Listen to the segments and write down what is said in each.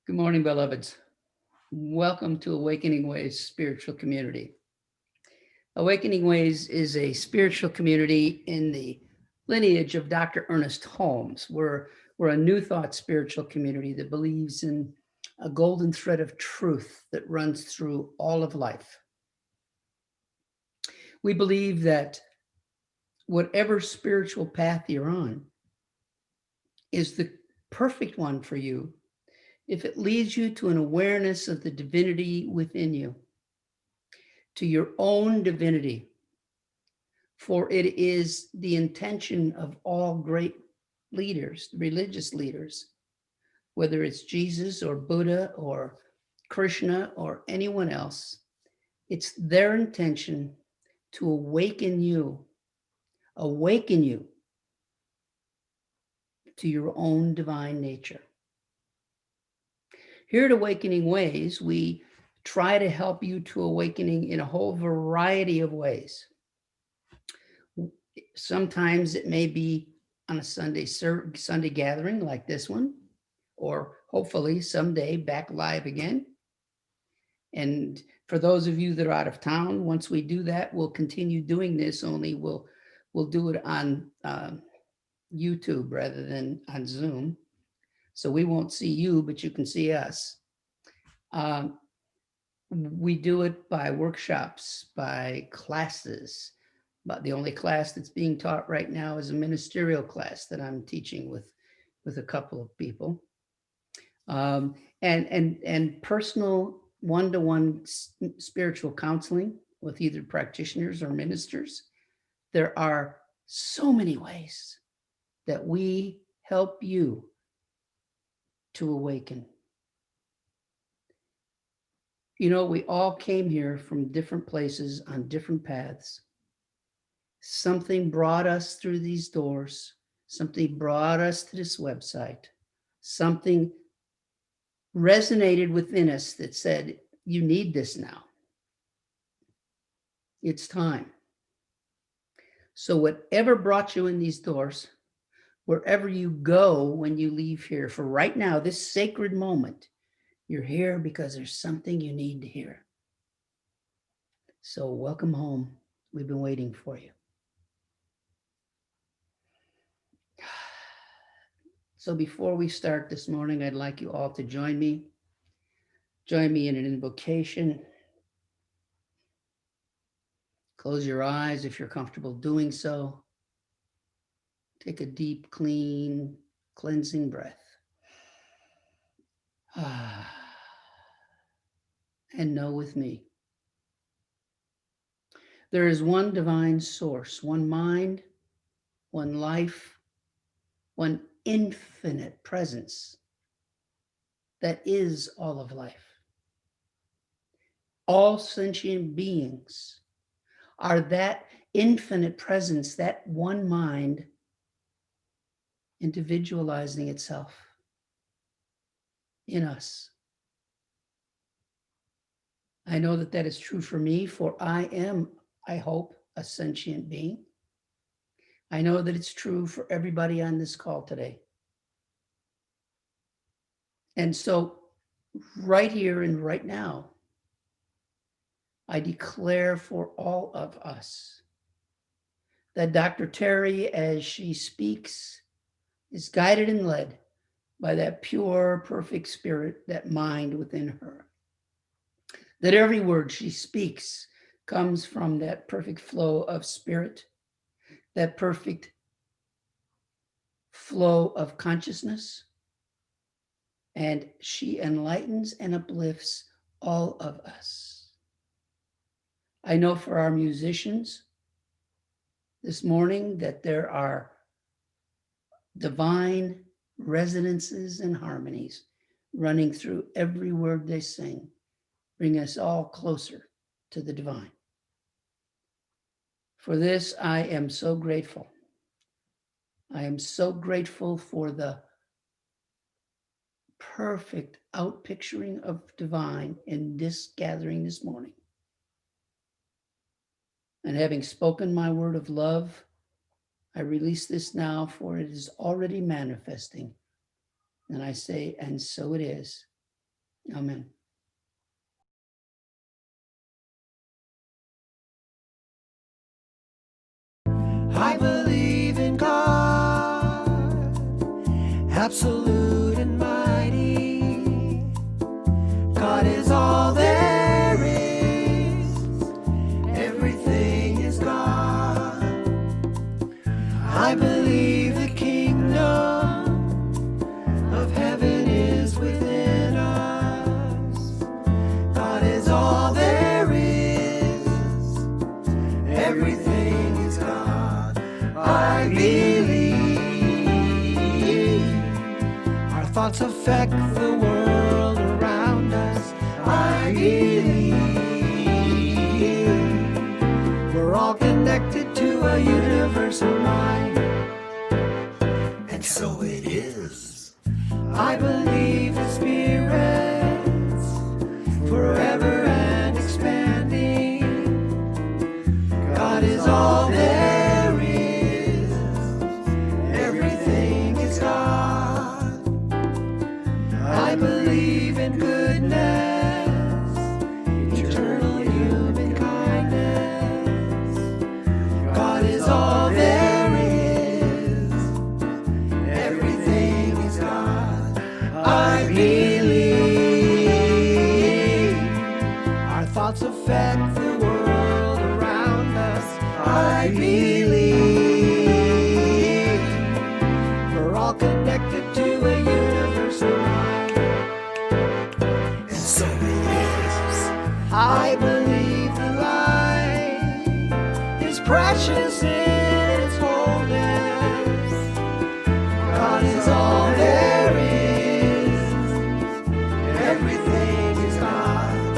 Good morning, beloveds. Welcome to Awakening Ways Spiritual Community. Awakening Ways is a spiritual community in the lineage of Dr. Ernest Holmes. We're a new thought spiritual community that believes in a golden thread of truth that runs through all of life. We believe that whatever spiritual path you're on is the perfect one for you if it leads you to an awareness of the divinity within you, to your own divinity. For it is the intention of all great leaders, religious leaders, whether it's Jesus or Buddha or Krishna or anyone else, it's their intention to awaken you to your own divine nature. Here at Awakening Ways, we try to help you to awakening in a whole variety of ways. Sometimes it may be on a Sunday gathering like this one, or hopefully someday back live again. And for those of you that are out of town, once we do that, we'll continue doing this. Only we'll do it on YouTube rather than on Zoom. So we won't see you, but you can see us. We do it by workshops, by classes. But the only class that's being taught right now is a ministerial class that I'm teaching with a couple of people. And personal one-to-one spiritual counseling with either practitioners or ministers. There are so many ways that we help you to awaken. You know, we all came here from different places on different paths. Something brought us through these doors. Something brought us to this website. Something resonated within us that said, you need this now. It's time. So whatever brought you in these doors, wherever you go when you leave here, for right now, this sacred moment, you're here because there's something you need to hear. So welcome home. We've been waiting for you. So before we start this morning, I'd like you all to join me. Join me in an invocation. Close your eyes if you're comfortable doing so. Take a deep, clean, cleansing breath. And know with me, there is one divine source, one mind, one life, one infinite presence that is all of life. All sentient beings are that infinite presence, that one mind individualizing itself in us. I know that that is true for me, for I am, I hope, a sentient being. I know that it's true for everybody on this call today. And so, right here and right now, I declare for all of us that Dr. Terry, as she speaks, is guided and led by that pure, perfect spirit, that mind within her. That every word she speaks comes from that perfect flow of spirit, that perfect flow of consciousness, and she enlightens and uplifts all of us. I know for our musicians this morning that there are divine resonances and harmonies running through every word they sing, bring us all closer to the divine. For this, I am so grateful. I am so grateful for the perfect outpicturing of divine in this gathering this morning. And having spoken my word of love, I release this now, for it is already manifesting. And I say, and so it is, Amen. I believe in God, absolute and mighty. God is all there is. Everything is God. I believe the kingdom of heaven is within us. God is all there is. Everything is God. I believe our thoughts affect the world around us. I believe we're all connected to a universal mind, and so it is. I believe the Spirit's forever and expanding. God is all there is. Everything is God. I believe in goodness, eternal human kindness. God is all there is. Everything is God. I believe our thoughts affect the world around us. I believe we're all connected to a universal mind, and so it is. I believe the light is precious in its wholeness. God is all there is. Everything is God.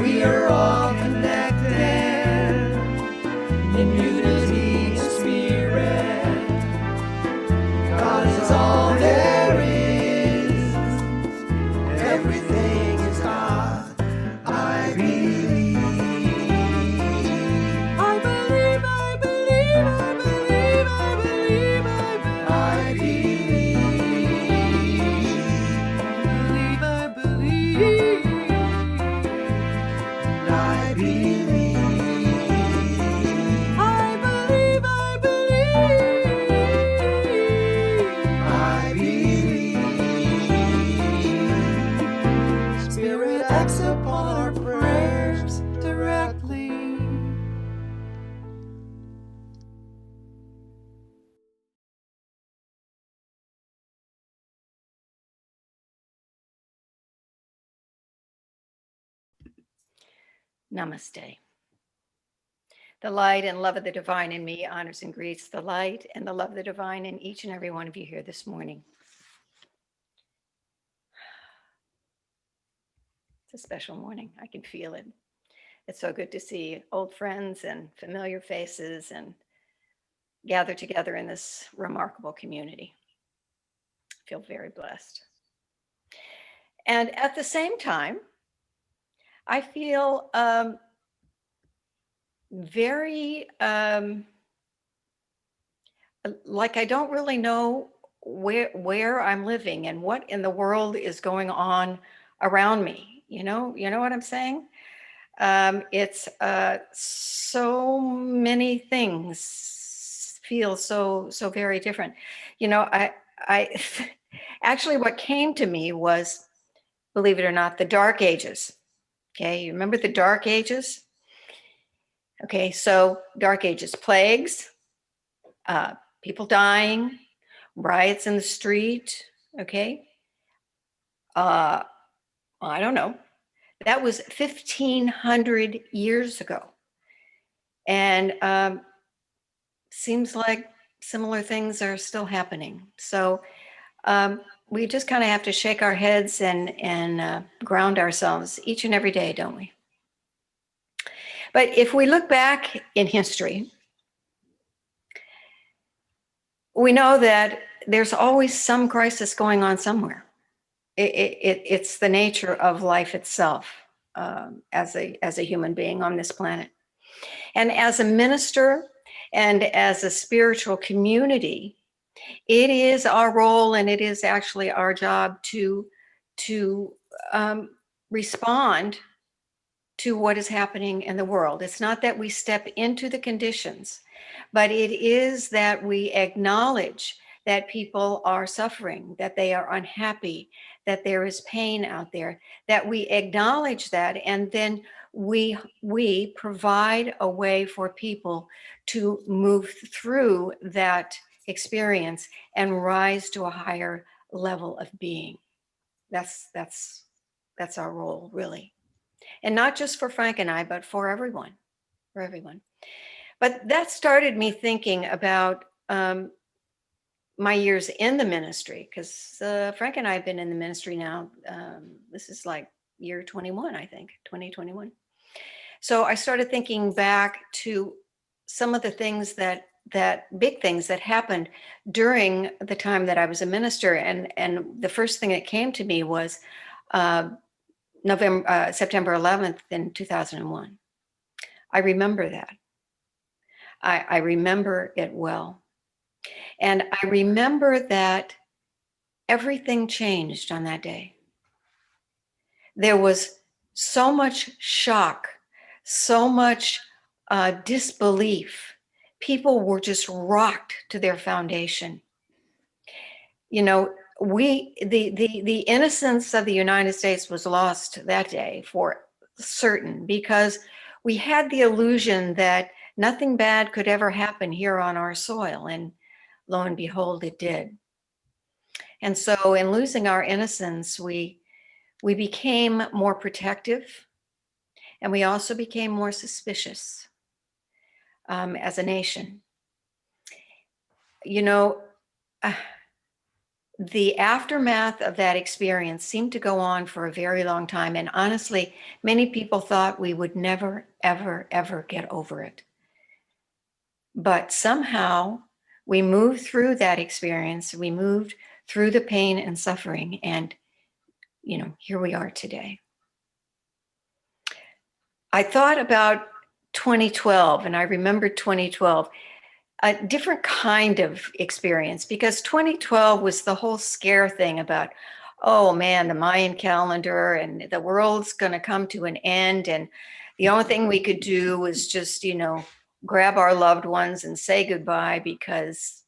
We are all connected in unity and spirit. God is all there is. Everything is God. I believe. I believe, I believe, I believe, I believe, I believe. I believe, I believe. I believe. I believe. Spirit acts upon our prayers directly. Namaste. The light and love of the divine in me honors and greets the light and the love of the divine in each and every one of you here this morning. It's a special morning. I can feel it. It's so good to see old friends and familiar faces and gather together in this remarkable community. I feel very blessed. And at the same time, I feel very like I don't really know where I'm living and what in the world is going on around me. You know what I'm saying? It's so many things feel so very different. You know, I actually what came to me was, believe it or not, the Dark Ages. Okay, you remember the Dark Ages? Okay, so Dark Ages, plagues, people dying, riots in the street. Okay, I don't know. That was 1,500 years ago. And seems like similar things are still happening. So we just kind of have to shake our heads and ground ourselves each and every day, don't we? But if we look back in history, we know that there's always some crisis going on somewhere. It's the nature of life itself as a human being on this planet. And as a minister and as a spiritual community, it is our role and it is actually our job to to respond to what is happening in the world. It's not that we step into the conditions, but it is that we acknowledge that people are suffering, that they are unhappy, that there is pain out there, that we acknowledge that, and then we provide a way for people to move through that experience and rise to a higher level of being. That's our role, really. And not just for Frank and I, but for everyone, for everyone. But that started me thinking about my years in the ministry, because Frank and I have been in the ministry now. This is like year 21, I think, 2021. So I started thinking back to some of the things that big things that happened during the time that I was a minister. And the first thing that came to me was September 11th in 2001. I remember that. I remember it well. And I remember that everything changed on that day. There was so much shock, so much disbelief. People were just rocked to their foundation. You know, the innocence of the United States was lost that day for certain, because we had the illusion that nothing bad could ever happen here on our soil, and lo and behold, it did. And so in losing our innocence, we became more protective, and we also became more suspicious as a nation. You know, the aftermath of that experience seemed to go on for a very long time. And honestly, many people thought we would never, ever, ever get over it. But somehow we moved through that experience. We moved through the pain and suffering. And, you know, here we are today. I thought about 2012, and I remembered 2012. A different kind of experience, because 2012 was the whole scare thing about, oh man, the Mayan calendar and the world's going to come to an end. And the only thing we could do was just, you know, grab our loved ones and say goodbye, because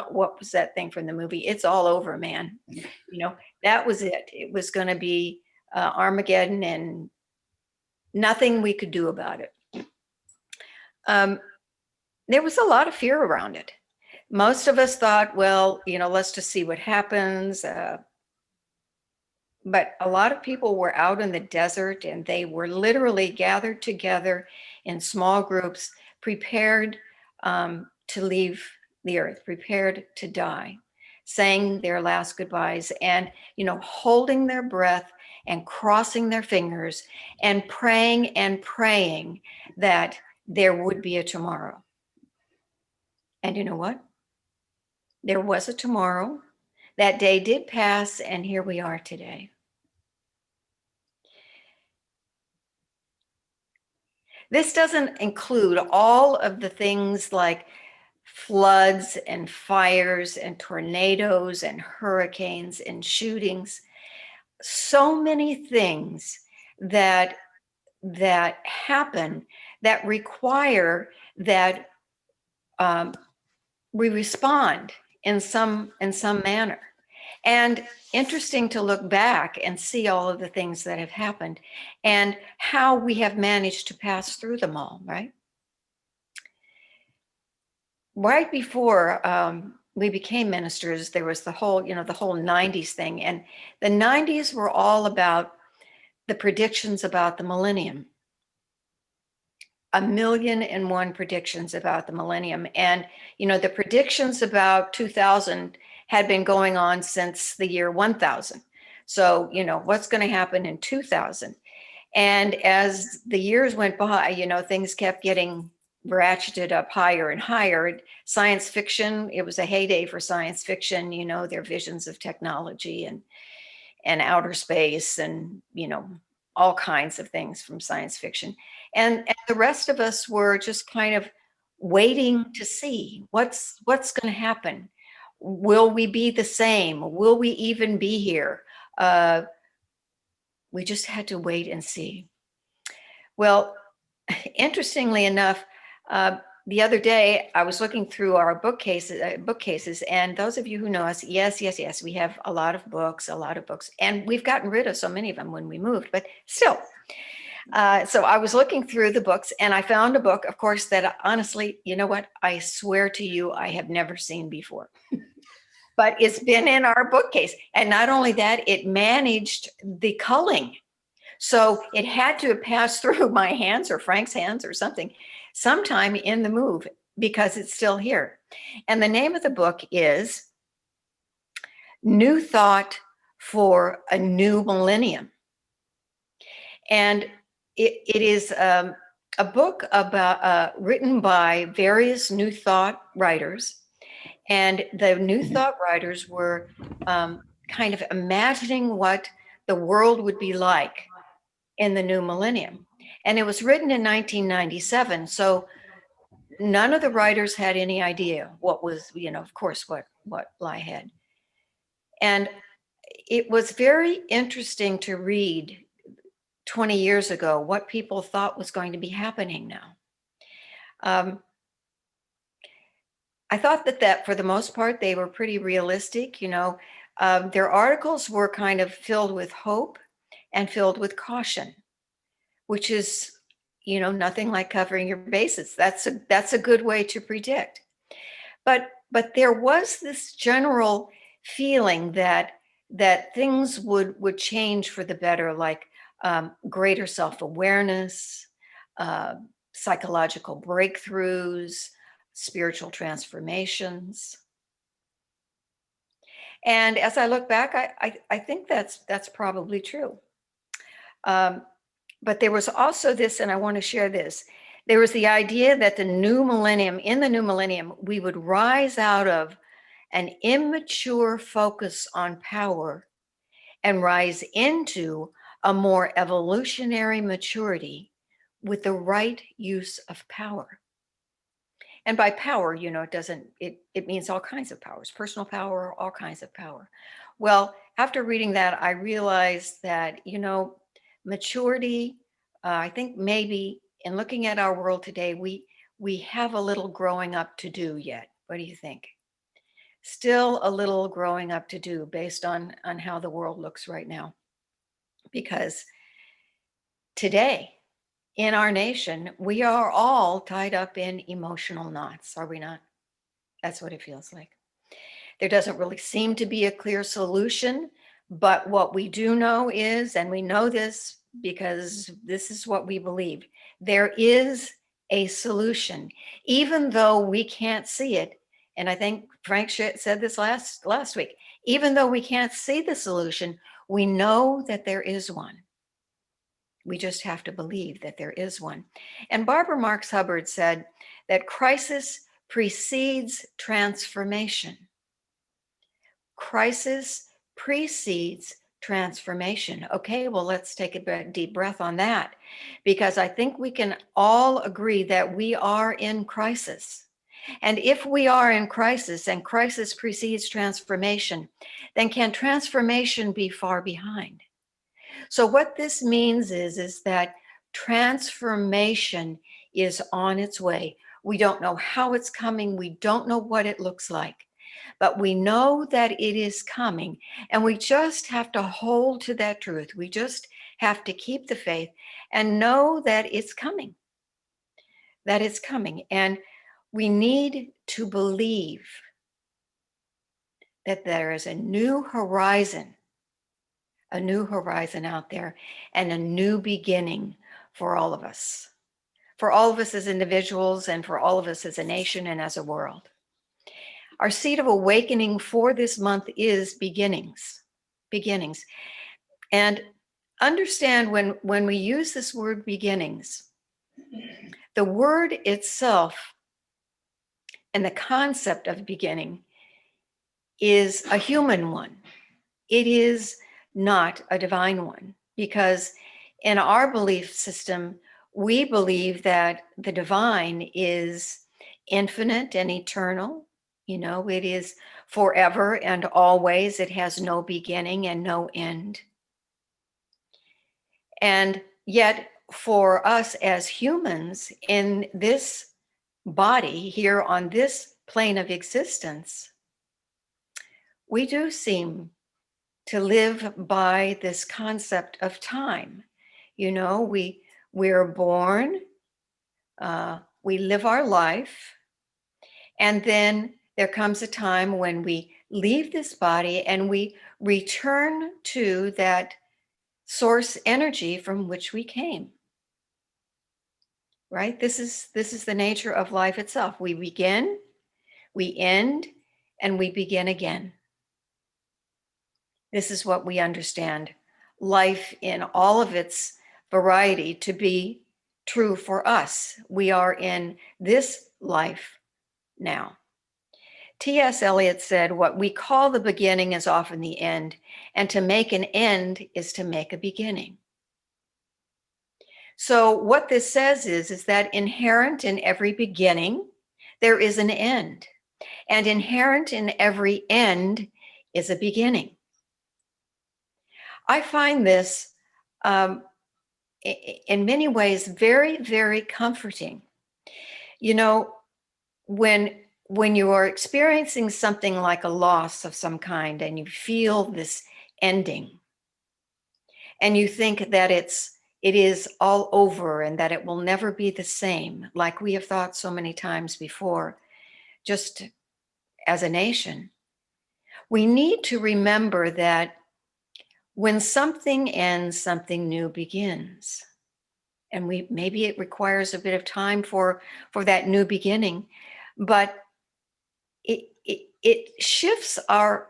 what was that thing from the movie? It's all over, man. You know, that was it. It was going to be Armageddon, and nothing we could do about it. There was a lot of fear around it. Most of us thought, well, you know, let's just see what happens. But a lot of people were out in the desert, and they were literally gathered together in small groups, prepared to leave the earth, prepared to die, saying their last goodbyes, and, you know, holding their breath and crossing their fingers and praying that there would be a tomorrow. And you know what? There was a tomorrow. That day did pass, and here we are today. This doesn't include all of the things like floods and fires and tornadoes and hurricanes and shootings. So many things that happen that require that we respond in some manner. And interesting to look back and see all of the things that have happened and how we have managed to pass through them all, right? Right before we became ministers, there was the whole 90s thing. And the 90s were all about the predictions about the millennium. 1,000,001 predictions about the millennium. And, you know, the predictions about 2000 had been going on since the year 1000. So, you know, what's going to happen in 2000? And as the years went by, you know, things kept getting ratcheted up higher and higher. Science fiction, it was a heyday for science fiction, you know, their visions of technology and outer space and, you know, all kinds of things from science fiction. And the rest of us were just kind of waiting to see what's going to happen. Will we be the same? Will we even be here? We just had to wait and see. Well, interestingly enough, the other day I was looking through our bookcases, and those of you who know us, yes, we have a lot of books, and we've gotten rid of so many of them when we moved, but still. So I was looking through the books, and I found a book, of course, that honestly, you know what? I swear to you, I have never seen before. But it's been in our bookcase. And not only that, it managed the culling. So it had to have passed through my hands or Frank's hands or something sometime in the move, because it's still here. And the name of the book is New Thought for a New Millennium. And it is a book about written by various New Thought writers. And the New Thought writers were kind of imagining what the world would be like in the new millennium. And it was written in 1997. So none of the writers had any idea what was, of course, what lie ahead. And it was very interesting to read 20 years ago what people thought was going to be happening now. I thought that for the most part, they were pretty realistic. Their articles were kind of filled with hope and filled with caution, which is, nothing like covering your bases. That's a good way to predict. But there was this general feeling that things would change for the better, like greater self-awareness, psychological breakthroughs, spiritual transformations. And as I look back, I think that's probably true. But there was also this, and I want to share this. There was the idea that in the new millennium, we would rise out of an immature focus on power and rise into a more evolutionary maturity with the right use of power. And by power, it means all kinds of powers, personal power, all kinds of power. Well, after reading that, I realized that, maturity, I think maybe in looking at our world today, we have a little growing up to do yet. What do you think? Still a little growing up to do based on how the world looks right now. Because today, in our nation, we are all tied up in emotional knots, are we not? That's what it feels like. There doesn't really seem to be a clear solution, but what we do know is, and we know this because this is what we believe, there is a solution, even though we can't see it. And I think Frank said this last week, even though we can't see the solution, we know that there is one. We just have to believe that there is one. And Barbara Marx Hubbard said that crisis precedes transformation. Crisis precedes transformation. Okay, well, let's take a deep breath on that, because I think we can all agree that we are in crisis. And if we are in crisis and crisis precedes transformation, then can transformation be far behind? So what this means is that transformation is on its way. We don't know how it's coming. We don't know what it looks like, but we know that it is coming, and we just have to hold to that truth. We just have to keep the faith and know that it's coming, And we need to believe that there is a new horizon out there, and a new beginning for all of us as individuals, and for all of us as a nation and as a world. Our seed of awakening for this month is beginnings. And understand when we use this word beginnings, the word itself and the concept of beginning is a human one. It is not a divine one, because in our belief system, we believe that the divine is infinite and eternal. It is forever and always. It has no beginning and no end. And yet, for us as humans in this body here on this plane of existence, we do seem to live by this concept of time. You know, we're born, we live our life, and then there comes a time when we leave this body and we return to that source energy from which we came. Right? This is the nature of life itself. We begin, we end, and we begin again. This is what we understand life in all of its variety to be true for us. We are in this life now. T.S. Eliot said, "What we call the beginning is often the end, and to make an end is to make a beginning." So what this says is that inherent in every beginning, there is an end. And inherent in every end is a beginning. I find this in many ways very, very comforting. You know, when you are experiencing something like a loss of some kind and you feel this ending and you think that it is all over and that it will never be the same, like we have thought so many times before, just as a nation, we need to remember that when something ends, something new begins. And maybe it requires a bit of time for that new beginning, but it shifts our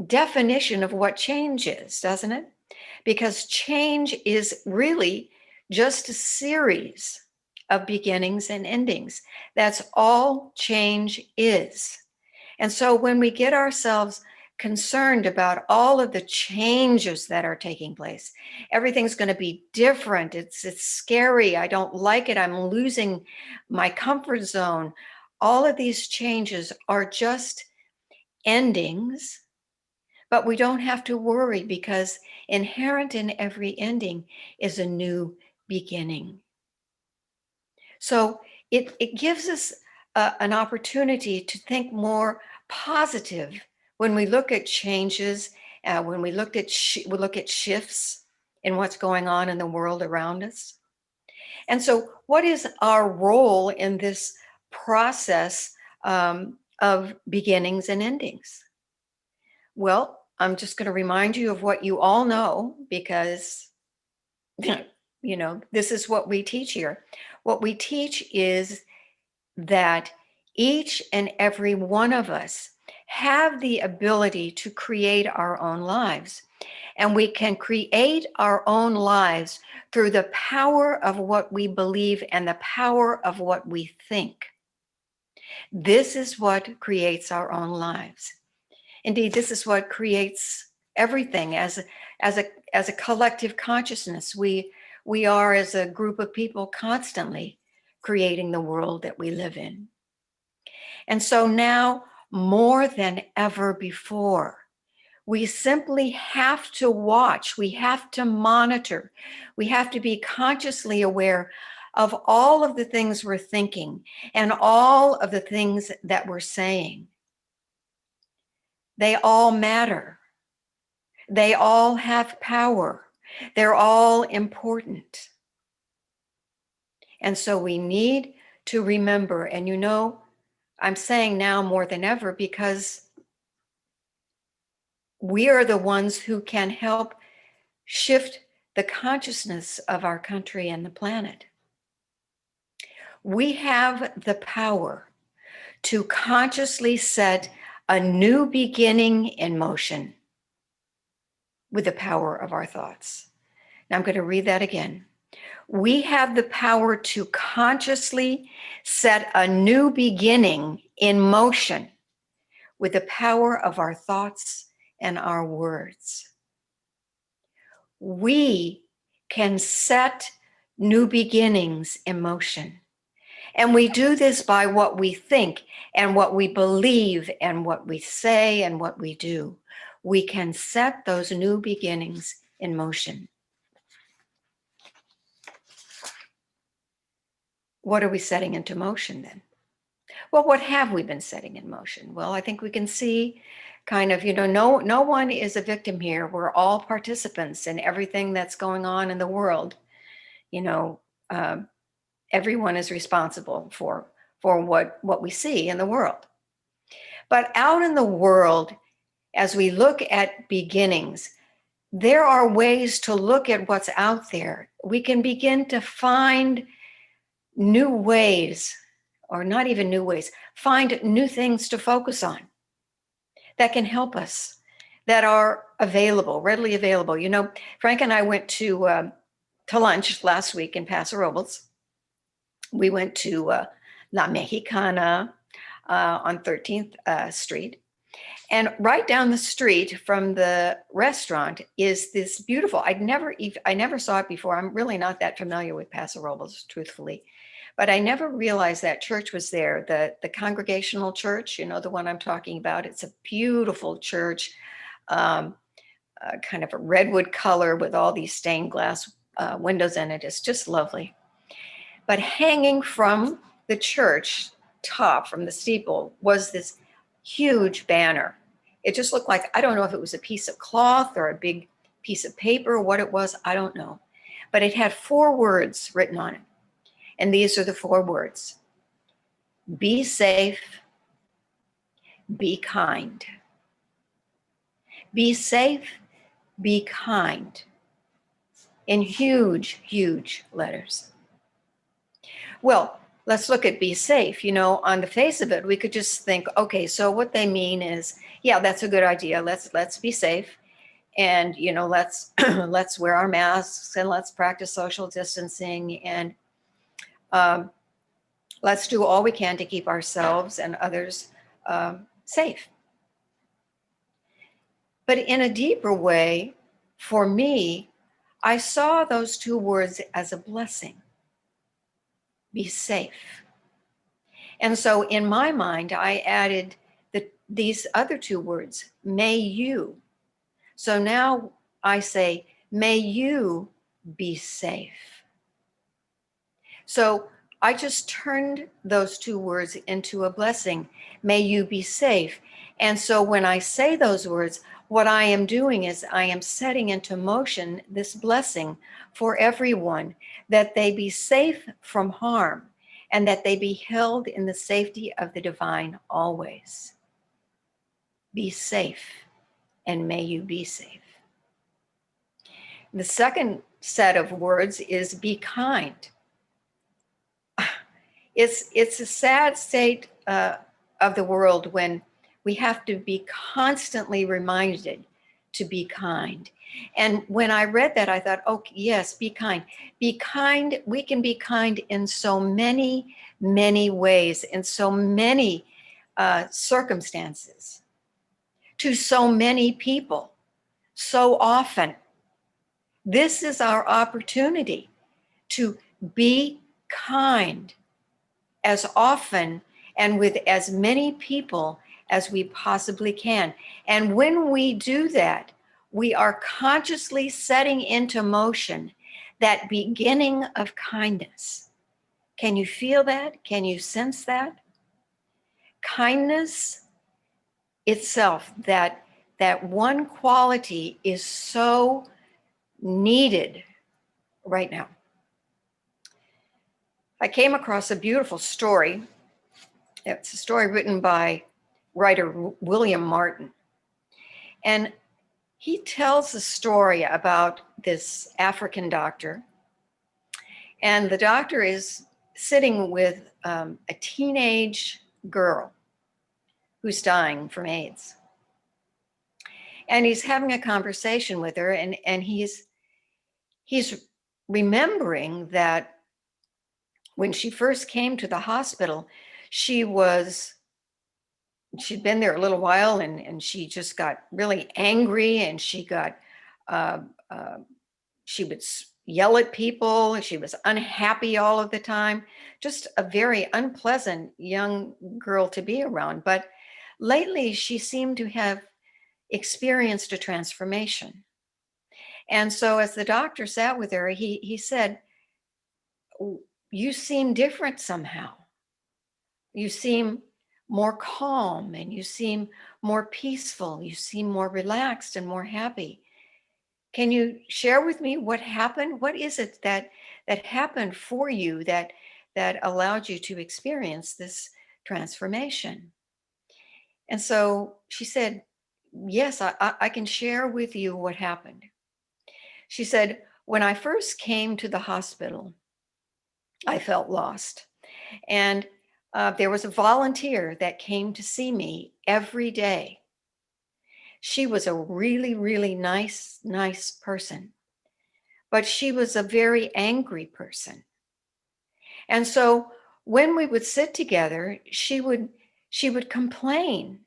definition of what change is, doesn't it? Because change is really just a series of beginnings and endings. That's all change is. And so when we get ourselves concerned about all of the changes that are taking place, everything's going to be different. It's scary. I don't like it. I'm losing my comfort zone. All of these changes are just endings, but we don't have to worry because inherent in every ending is a new beginning. So it gives us an opportunity to think more positive when we look at changes, when we look at shifts in what's going on in the world around us. And so, what is our role in this process of beginnings and endings? Well, I'm just going to remind you of what you all know because, you know, this is what we teach here. What we teach is that each and every one of us have the ability to create our own lives. And we can create our own lives through the power of what we believe and the power of what we think. This is what creates our own lives. Indeed, this is what creates everything as a collective consciousness. We are, as a group of people, constantly creating the world that we live in. And so now, more than ever before, we simply have to watch, we have to monitor, we have to be consciously aware of all of the things we're thinking and all of the things that we're saying. They all matter. They all have power. They're all important. And so we need to remember, and you know, I'm saying now more than ever because we are the ones who can help shift the consciousness of our country and the planet. We have the power to consciously set a new beginning in motion with the power of our thoughts. Now I'm going to read that again. We have the power to consciously set a new beginning in motion with the power of our thoughts and our words. We can set new beginnings in motion. And we do this by what we think and what we believe and what we say and what we do. We can set those new beginnings in motion. what are we setting into motion then? Well, what have we been setting in motion? Well, I think we can see kind of, no one is a victim here. We're all participants in everything that's going on in the world. You know, um, everyone is responsible for what we see in the world. But out in the world, as we look at beginnings, there are ways to look at what's out there. We can begin to find new ways, or not even new ways, find new things to focus on that can help us, that are available, readily available. Frank and I went to lunch last week in Paso Robles. We went to La Mexicana on 13th Street. And right down the street from the restaurant is this beautiful, I never saw it before. I'm really not that familiar with Paso Robles, truthfully. But I never realized that church was there, the Congregational Church, the one I'm talking about. It's a beautiful church, kind of a redwood color with all these stained glass windows in it. It's just lovely. But hanging from the church top, from the steeple, was this huge banner. It just looked like, I don't know if it was a piece of cloth or a big piece of paper, or what it was, I don't know. But it had 4 words written on it. And these are the 4 words: be safe, be kind. Be safe, be kind. In huge, huge letters. Well, let's look at be safe. On the face of it, we could just think, okay, so what they mean is, yeah, that's a good idea. Let's be safe. And, let's let's wear our masks, and let's practice social distancing, and let's do all we can to keep ourselves and others safe. But in a deeper way, for me, I saw those 2 words as a blessing. Be safe. And so in my mind, I added these other 2 words, may you. So now I say, may you be safe. So I just turned those 2 words into a blessing. May you be safe. And so when I say those words, what I am doing is I am setting into motion this blessing for everyone, that they be safe from harm, and that they be held in the safety of the divine always. Be safe, and may you be safe. The second set of words is be kind. It's a sad state of the world when we have to be constantly reminded to be kind. And when I read that, I thought, oh, yes, be kind. Be kind. We can be kind in so many, many ways, in so many circumstances, to so many people, so often. This is our opportunity to be kind as often and with as many people as we possibly can. And when we do that, we are consciously setting into motion that beginning of kindness. Can you feel that? Can you sense that? Kindness itself, that one quality, is so needed right now. I came across a beautiful story. It's a story written by writer William Martin. And he tells a story about this African doctor. And the doctor is sitting with a teenage girl who's dying from AIDS. And he's having a conversation with her, and he's remembering that when she first came to the hospital, she'd been there a little while, and she just got really angry, and she would yell at people. She was unhappy all of the time, just a very unpleasant young girl to be around. But lately she seemed to have experienced a transformation. And so as the doctor sat with her, he said, you seem different somehow. You seem more calm and you seem more peaceful. You seem more relaxed and more happy. Can you share with me what happened? What is it that happened for you that allowed you to experience this transformation? And so she said, yes, I can share with you what happened. She said, when I first came to the hospital, I felt lost. And there was a volunteer that came to see me every day. She was a really, really nice person, but she was a very angry person. And so when we would sit together, she would complain.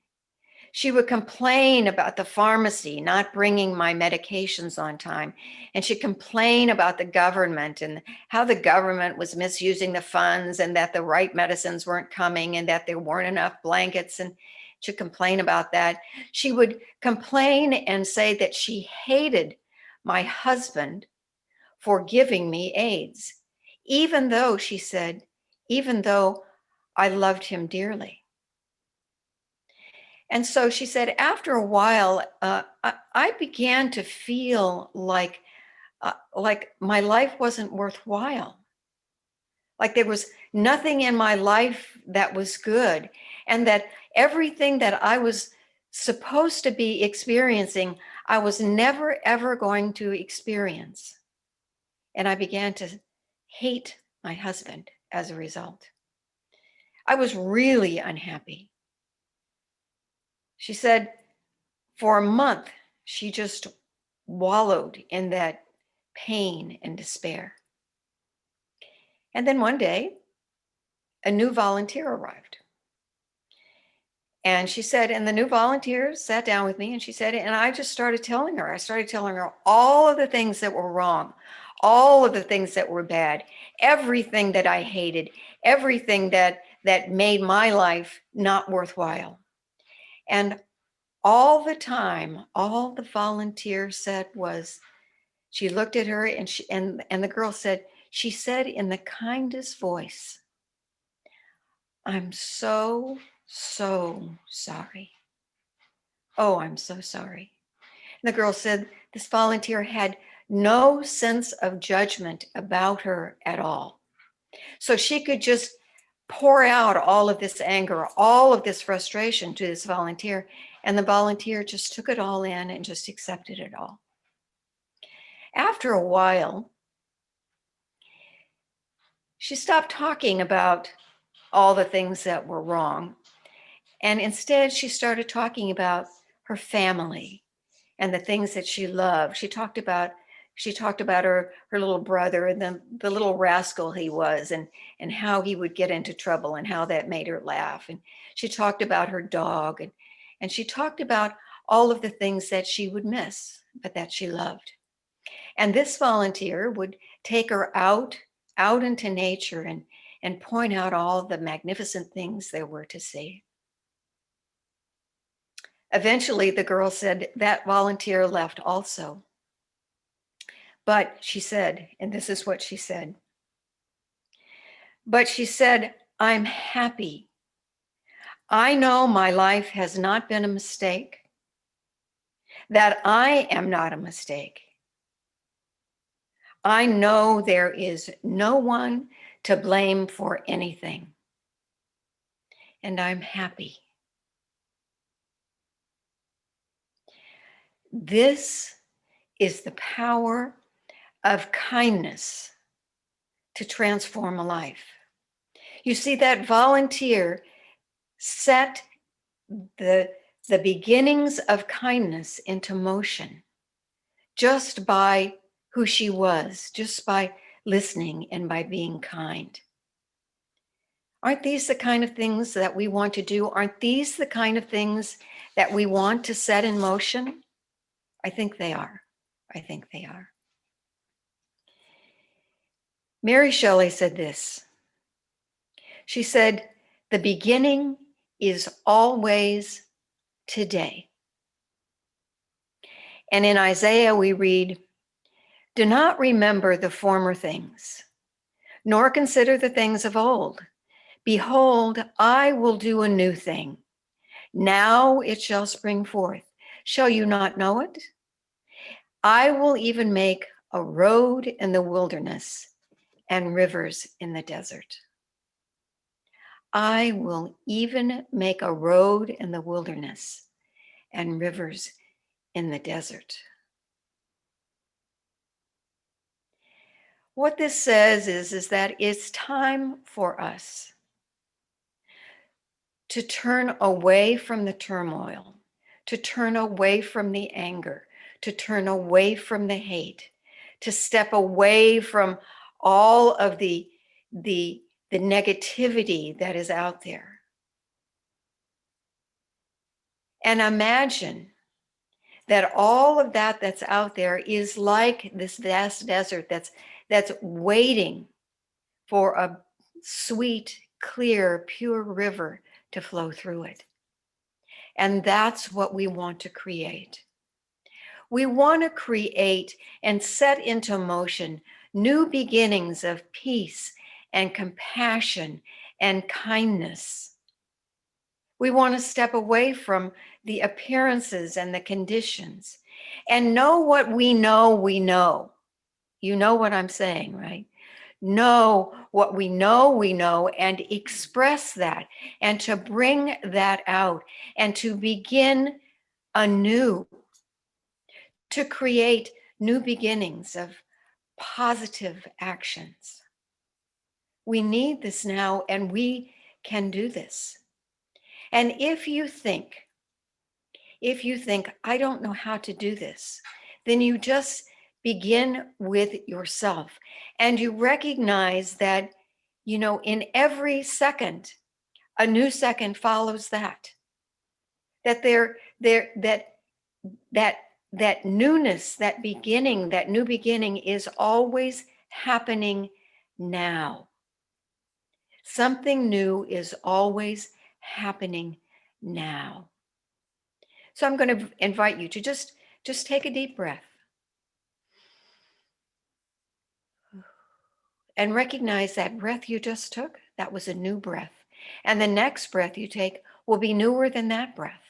She would complain about the pharmacy not bringing my medications on time. And she'd complain about the government and how the government was misusing the funds and that the right medicines weren't coming and that there weren't enough blankets. And she'd complain about that. She would complain and say that she hated my husband for giving me AIDS, even though, she said, even though I loved him dearly. And so she said, after a while, I began to feel like my life wasn't worthwhile. Like there was nothing in my life that was good, and that everything that I was supposed to be experiencing, I was never ever going to experience. And I began to hate my husband as a result. I was really unhappy. She said, for a month, she just wallowed in that pain and despair. And then one day, a new volunteer arrived. And she said, and the new volunteer sat down with me and she said, and I started telling her all of the things that were wrong, all of the things that were bad, everything that I hated, everything that made my life not worthwhile. And all the time, all the volunteer said was, she looked at her and the girl said, she said in the kindest voice, I'm so sorry. Oh, I'm so sorry. And the girl said this volunteer had no sense of judgment about her at all. So she could just pour out all of this anger, all of this frustration to this volunteer. And the volunteer just took it all in and just accepted it all. After a while, she stopped talking about all the things that were wrong. And instead, she started talking about her family and the things that she loved. She talked about her little brother and the little rascal he was, and how he would get into trouble and how that made her laugh. And she talked about her dog, and she talked about all of the things that she would miss, but that she loved. And this volunteer would take her out into nature and point out all the magnificent things there were to see. Eventually, the girl said that volunteer left also. But she said, and this is what she said, but she said, I'm happy. I know my life has not been a mistake, that I am not a mistake. I know there is no one to blame for anything, and I'm happy. This is the power of kindness to transform a life. You see, that volunteer set the beginnings of kindness into motion just by who she was, just by listening and by being kind. Aren't these the kind of things that we want to do? Aren't these the kind of things that we want to set in motion? I think they are. I think they are. Mary Shelley said this. She said, the beginning is always today. And in Isaiah we read, do not remember the former things. nor consider the things of old. Behold, I will do a new thing. Now it shall spring forth. Shall you not know it? I will even make a road in the wilderness and rivers in the desert. I will even make a road in the wilderness and rivers in the desert. What this says is that it's time for us to turn away from the turmoil, to turn away from the anger, to turn away from the hate, to step away from all of the negativity that is out there. And imagine that all of that that's out there is like this vast desert that's waiting for a sweet, clear, pure river to flow through it. And that's what we want to create. We want to create and set into motion new beginnings of peace and compassion and kindness. We want to step away from the appearances and the conditions and know what we know we know. You know what I'm saying, right? Know what we know, and express that, and to bring that out, and to begin anew, to create new beginnings of positive actions. We need this now, and we can do this. And if you think, I don't know how to do this, then you just begin with yourself, and you recognize that, in every second, a new second follows that. That newness, that new beginning is always happening now. Something new is always happening now. So I'm going to invite you to just take a deep breath and recognize that breath you just took, that was a new breath. And the next breath you take will be newer than that breath.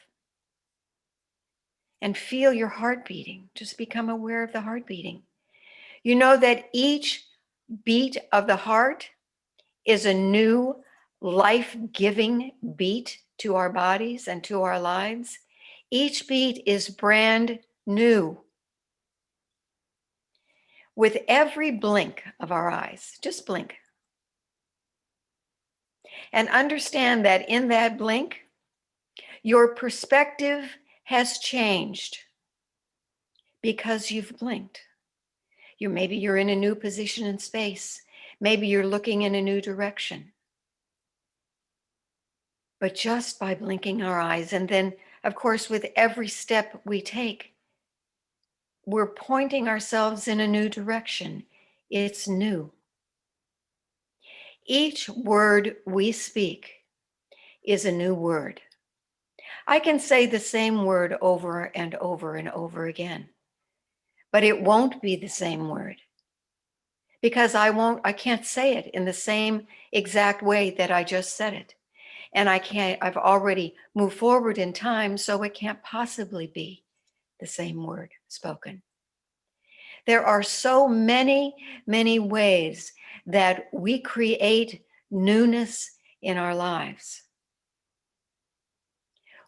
And feel your heart beating. Just become aware of the heart beating. You know that each beat of the heart is a new life-giving beat to our bodies and to our lives. Each beat is brand new. With every blink of our eyes, just blink. And understand that in that blink, your perspective has changed because you've blinked. Maybe you're in a new position in space. Maybe you're looking in a new direction. But just by blinking our eyes, and then, of course, with every step we take, we're pointing ourselves in a new direction. It's new. Each word we speak is a new word. I can say the same word over and over and over again, but it won't be the same word because I can't say it in the same exact way that I just said it. And I've already moved forward in time, so it can't possibly be the same word spoken. There are so many, many ways that we create newness in our lives.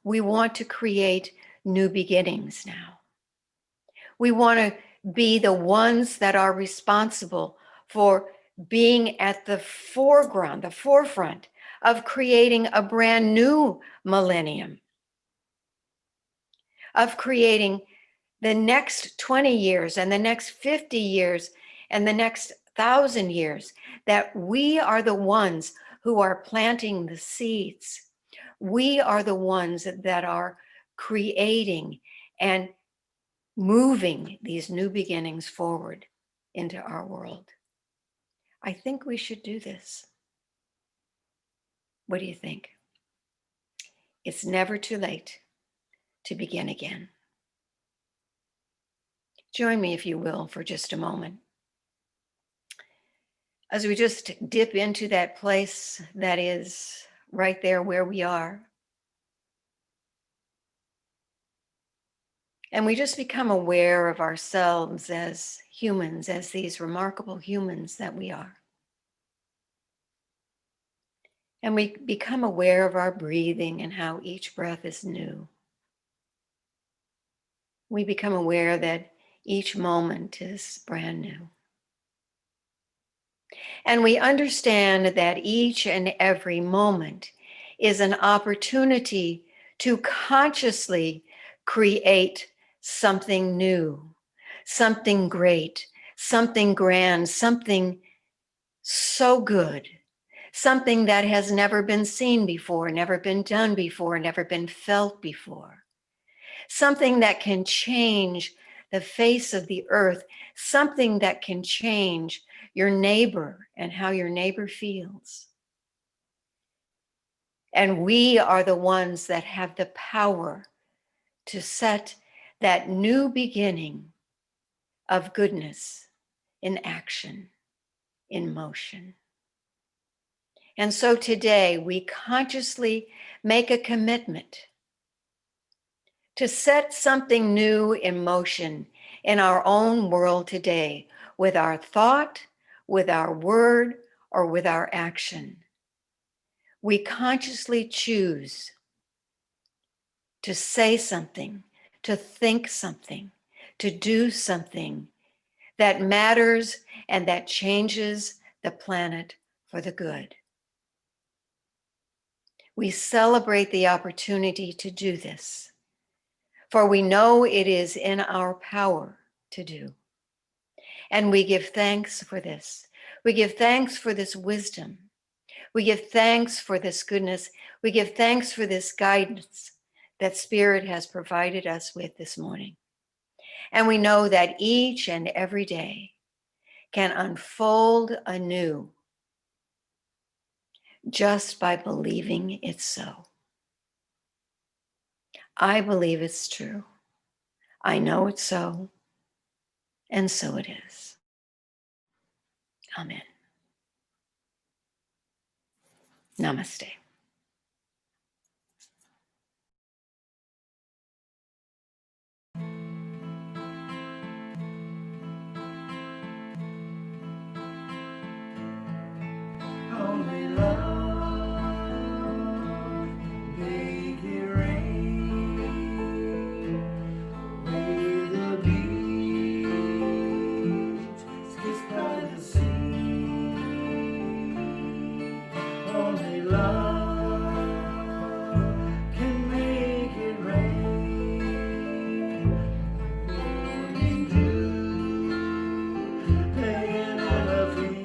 We want to create new beginnings now. We want to be the ones that are responsible for being at the foreground, the forefront of creating a brand new millennium, of creating the next 20 years and the next 50 years and the next 1,000 years, that we are the ones who are planting the seeds. We are the ones that are creating and moving these new beginnings forward into our world. I think we should do this. What do you think? It's never too late to begin again. Join me, if you will, for just a moment. as we just dip into that place that is right there where we are. And we just become aware of ourselves as humans, as these remarkable humans that we are. And we become aware of our breathing and how each breath is new. We become aware that each moment is brand new. And we understand that each and every moment is an opportunity to consciously create something new, something great, something grand, something so good, something that has never been seen before, never been done before, never been felt before, something that can change the face of the earth, something that can change your neighbor and how your neighbor feels. And we are the ones that have the power to set that new beginning of goodness in action, in motion. And so today we consciously make a commitment to set something new in motion in our own world today with our thought, with our word, or with our action. We consciously choose to say something, to think something, to do something that matters and that changes the planet for the good. We celebrate the opportunity to do this, for we know it is in our power to do. And we give thanks for this. We give thanks for this wisdom. We give thanks for this goodness. We give thanks for this guidance that Spirit has provided us with this morning. And we know that each and every day can unfold anew just by believing it's so. I believe it's true. I know it's so, and so it is. Amen. Namaste. Only love, make it rain. Where the beach is kissed by the sea. Only love can make it rain. Morning dew, laying on our feet.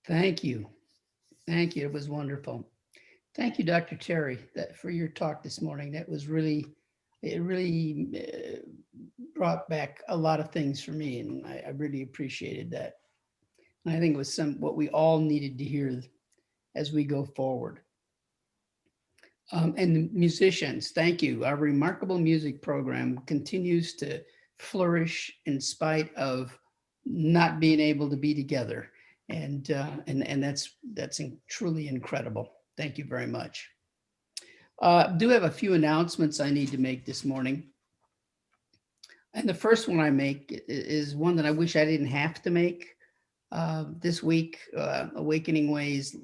Thank you. Thank you. It was wonderful. Thank you, Dr. Terry, for your talk this morning. That was really, it really brought back a lot of things for me, and I really appreciated that. And I think it was what we all needed to hear as we go forward. And the musicians, thank you. Our remarkable music program continues to flourish in spite of not being able to be together. And that's truly incredible. Thank you very much. Do have a few announcements I need to make this morning. And the first one I make is one that I wish I didn't have to make. This week, Awakening Ways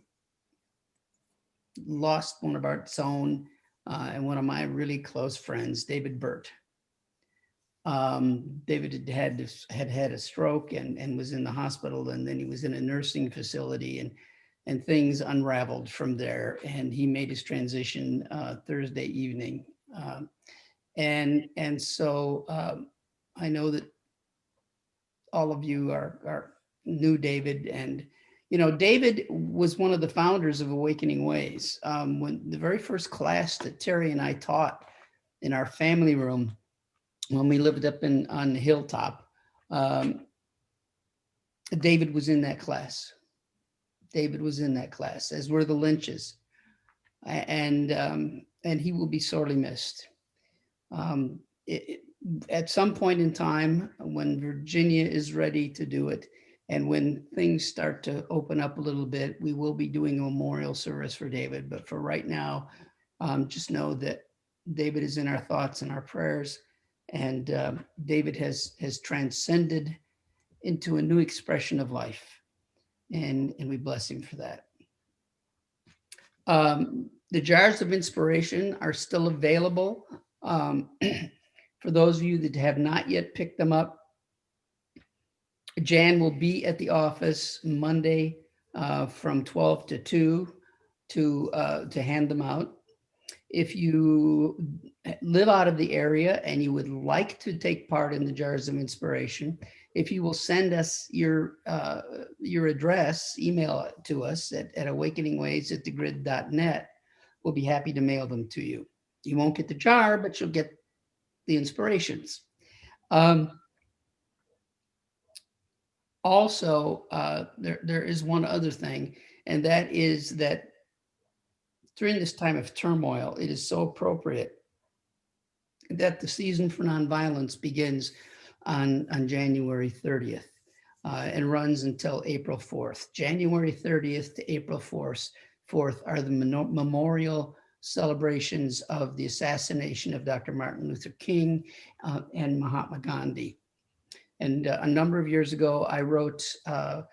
lost one of our own and one of my really close friends, David Burt. David had a stroke and was in the hospital, and then he was in a nursing facility, and things unraveled from there. And he made his transition Thursday evening, and so I know that all of you are knew David, and David was one of the founders of Awakening Ways. When the very first class that Terry and I taught in our family room when we lived up on the hilltop, David was in that class. David was in that class, as were the Lynches, and he will be sorely missed. At some point in time, when Virginia is ready to do it, and when things start to open up a little bit, we will be doing a memorial service for David. But for right now, just know that David is in our thoughts and our prayers, and David has transcended into a new expression of life, and we bless him for that. The jars of inspiration are still available. For those of you that have not yet picked them up, Jan will be at the office Monday from 12 to 2 to hand them out. If you live out of the area and you would like to take part in the Jars of Inspiration, if you will send us your address, email it to us at awakeningways@thegrid.net, we'll be happy to mail them to you. You won't get the jar, but you'll get the inspirations. Also, there is one other thing, and that is that during this time of turmoil, it is so appropriate that the season for nonviolence begins on January 30th and runs until April 4th. January 30th to April 4th are the memorial celebrations of the assassination of Dr. Martin Luther King and Mahatma Gandhi. And a number of years ago, I wrote a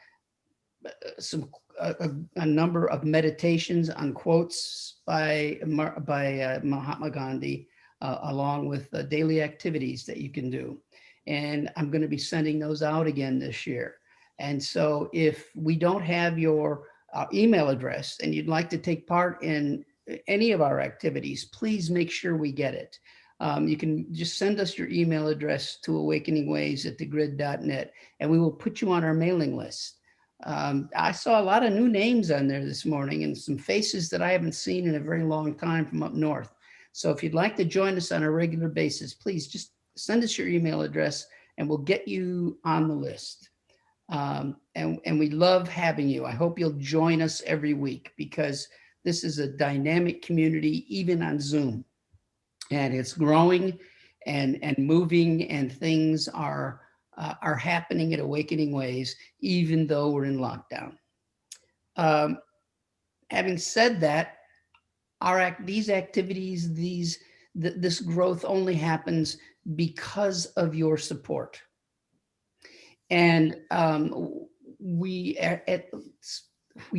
number of meditations on quotes by Mahatma Gandhi, along with daily activities that you can do. And I'm going to be sending those out again this year. And so if we don't have your email address and you'd like to take part in any of our activities, please make sure we get it. You can just send us your email address to awakeningways@thegrid.net, and we will put you on our mailing list. I saw a lot of new names on there this morning and some faces that I haven't seen in a very long time from up north. So if you'd like to join us on a regular basis, please just send us your email address and we'll get you on the list. And we love having you. I hope you'll join us every week, because this is a dynamic community, even on Zoom. And it's growing and moving, and things are happening at Awakening Ways, even though we're in lockdown. Having said that, these activities, this growth only happens because of your support. And we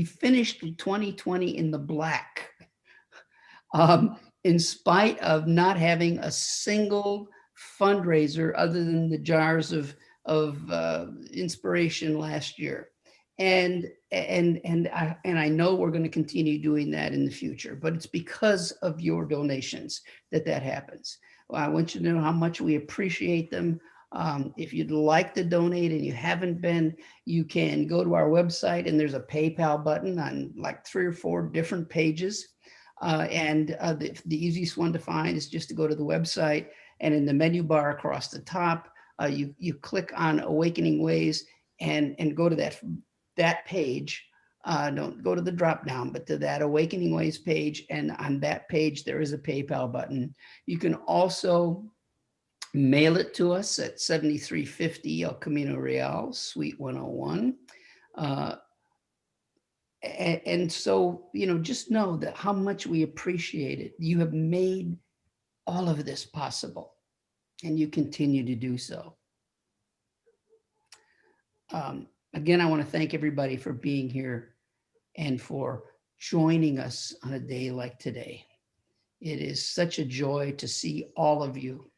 finished 2020 in the black. In spite of not having a single fundraiser other than the Jars of Inspiration last year. And I know we're going to continue doing that in the future, but it's because of your donations that happens. Well, I want you to know how much we appreciate them. If you'd like to donate and you haven't been, you can go to our website and there's a PayPal button on like 3 or 4 different pages. The easiest one to find is just to go to the website, and in the menu bar across the top, you click on Awakening Ways and go to that page. Don't go to the drop down, but to that Awakening Ways page. And on that page, there is a PayPal button. You can also mail it to us at 7350 El Camino Real, Suite 101. And so, just know that how much we appreciate it. You have made all of this possible, and you continue to do so. Again, I want to thank everybody for being here and for joining us on a day like today. It is such a joy to see all of you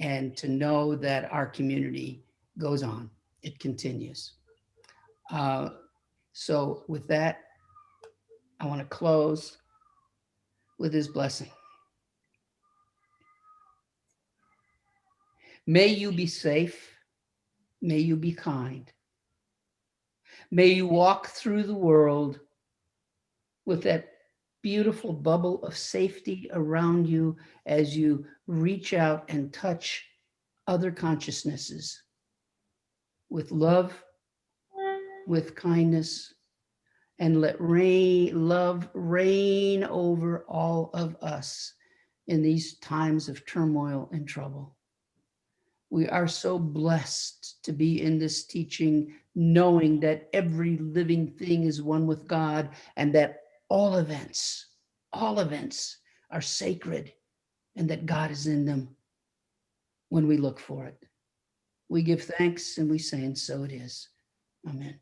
and to know that our community goes on. It continues. So with that, I want to close with his blessing. May you be safe. May you be kind. May you walk through the world with that beautiful bubble of safety around you as you reach out and touch other consciousnesses with love, with kindness, and let love reign over all of us in these times of turmoil and trouble. We are so blessed to be in this teaching, knowing that every living thing is one with God, and that all events are sacred, and that God is in them when we look for it. We give thanks and we say, and so it is. Amen.